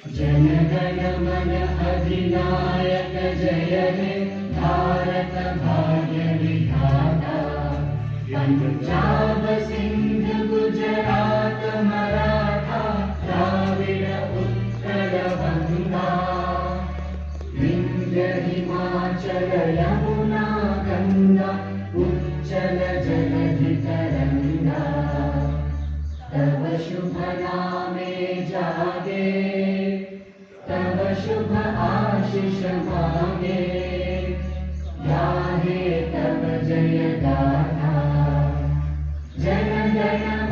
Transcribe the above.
जन गण मन अधिनायक जय हे भारत भाग्य विधाता। पंजाब सिंध गुजरात मराठा द्राविड़ उत्कल बंगा। विंध्य हिमाचल यमुना गंगा उच्चल जलधि तरंगा। तव शुभ नामे जागे तव शुभ आशीष मांगे। गाहे तव जय गाथा जन गण